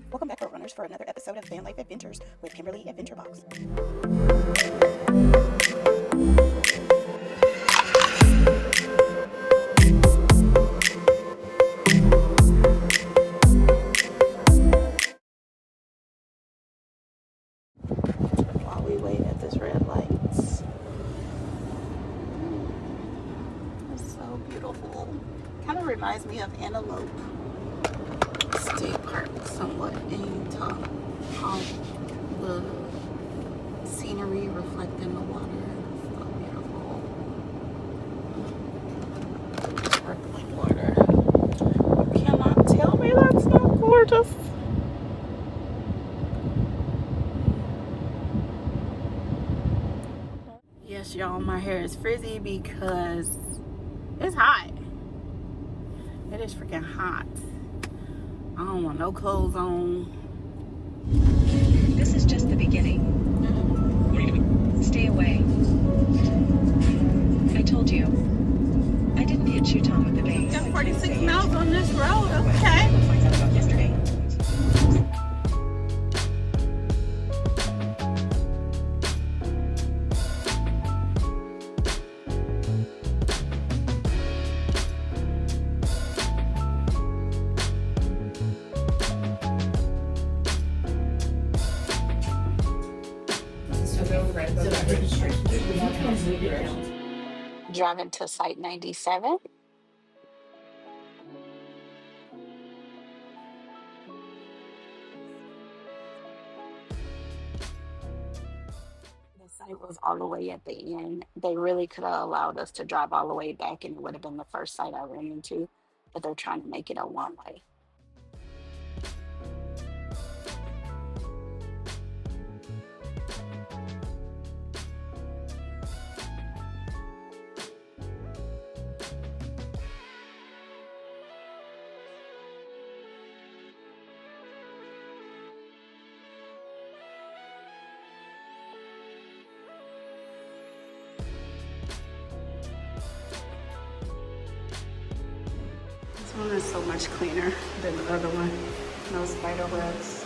Welcome back, road runners, for another episode of Van Life Adventures with Kimberly Adventure Box. While we wait at this red light, it's so beautiful. Kind of reminds me of Antelope State Park somewhat in Utah. The scenery reflecting the water. It's so beautiful. Sparkling water. You cannot tell me that's not gorgeous. Yes, y'all, my hair is frizzy because it's hot. It is freaking hot. I don't want no clothes on. This is just the beginning. Stay away. I told you. I didn't hit you, Tom, with the base. Got 46 miles on this road. Okay. Yesterday. Driving to Site 97. The site was all the way at the end. They really could have allowed us to drive all the way back and it would have been the first site I ran into, but they're trying to make it a one-way. This one is so much cleaner than the other one. No spider webs.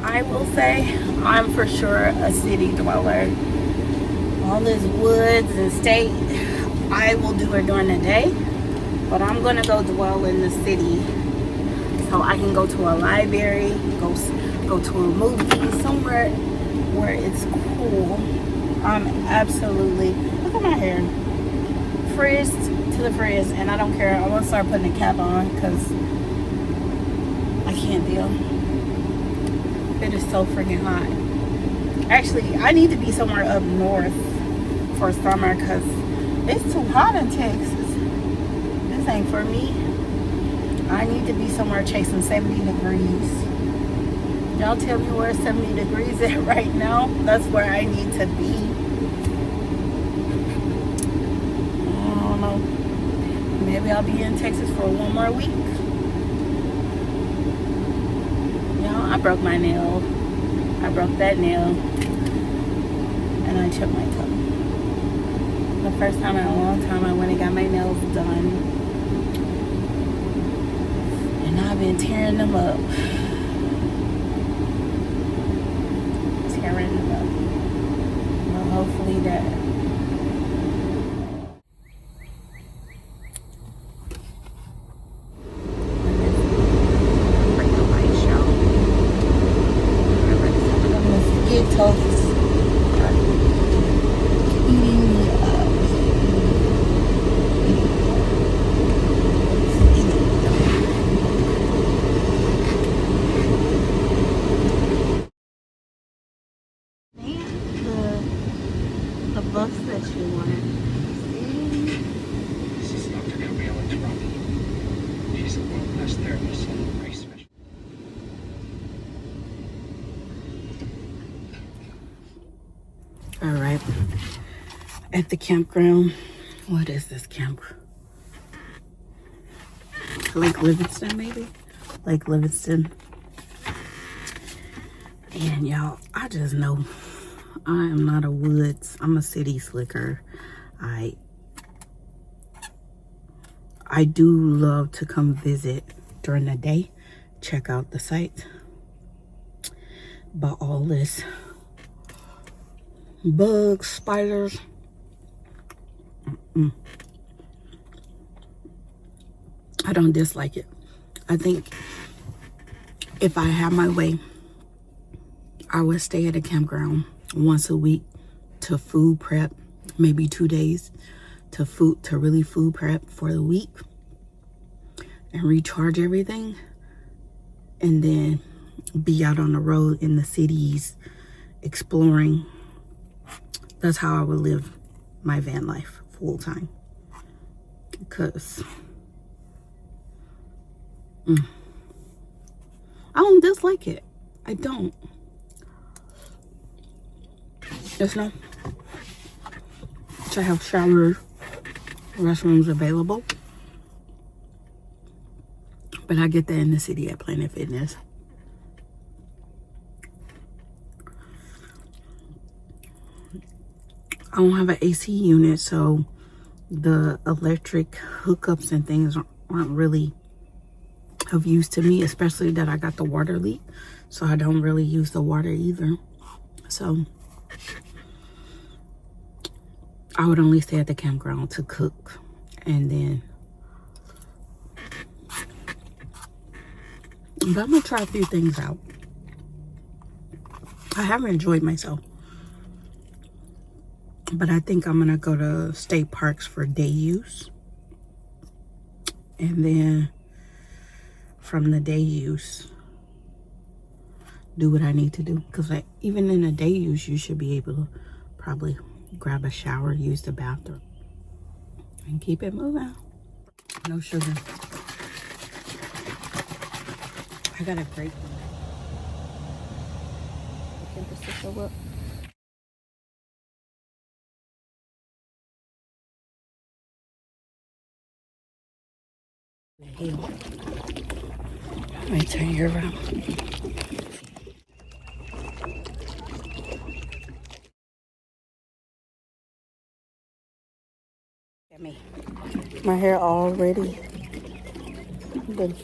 I will say I'm for sure a city dweller. All this woods and state, I will do it during the day, but I'm gonna go dwell in the city so I can go to a library, go to a movie, somewhere where it's cool. I'm absolutely, look at my hair, frizzed to the frizz, and I don't care. I'm gonna start putting a cap on because I can't deal. It is so freaking hot. Actually, I need to be somewhere up north for summer because it's too hot in Texas. This ain't for me. I need to be somewhere chasing 70 degrees. Y'all tell me where 70 degrees is right now. That's where I need to be. I don't know. Maybe I'll be in Texas for one more week. I broke my nail. I broke that nail. And I chipped my toe. The first time in a long time I went and got my nails done. And I've been tearing them up. Tearing them up. Well, hopefully that. The bus that you wanted. This is Dr. Gabriella Tarabi. She's a world-class therapist and race specialist. All right, at the campground, What is this camp? Lake Livingston, maybe? Lake Livingston. And y'all, I just know I am not a woods. I'm a city slicker. I do love to come visit during the day, check out the sites. But all this bugs, spiders, I don't dislike it. I think if I had my way, I would stay at a campground once a week to food prep, maybe 2 days to really food prep for the week and recharge everything, and then be out on the road in the cities exploring. That's how I would live my van life full time, because I don't dislike it. I don't. Just know to have showers, restrooms available. But I get that in the city at Planet Fitness. I don't have an AC unit, so the electric hookups and things aren't really of use to me, especially that I got the water leak, so I don't really use the water either. So I would only stay at the campground to cook, and then but I'm gonna try a few things out. I haven't enjoyed myself, but I think I'm gonna go to state parks for day use, and then from the day use do what I need to do, because like even in a day use you should be able to probably grab a shower, use the bathroom, and keep it moving. No sugar. I got a great temperature show up. Let me turn you around. Look at me. My hair already done.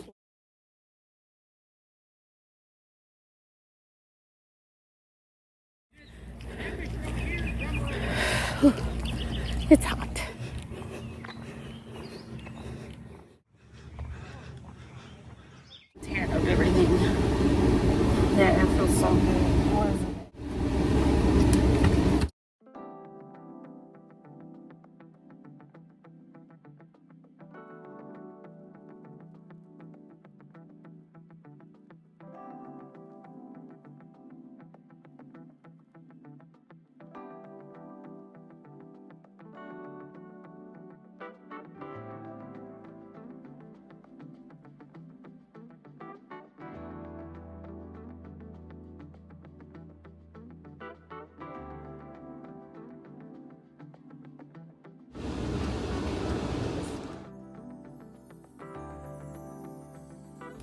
It's hot. Tired of everything. Yeah, it feels so good.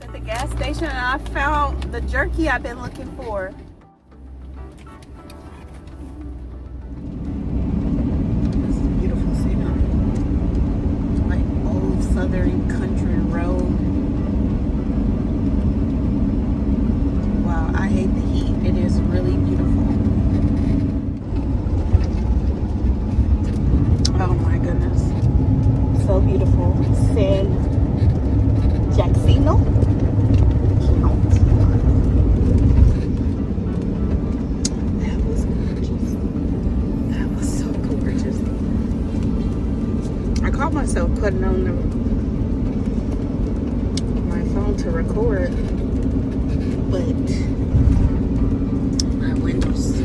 At the gas station, and I found the jerky I've been looking for. This is beautiful scenery. It's like old southern country road. Wow, I hate the heat. It is really beautiful. Oh my goodness. So beautiful. San Jacksino. That was gorgeous. That was so gorgeous. I caught myself putting on my phone to record, but my windows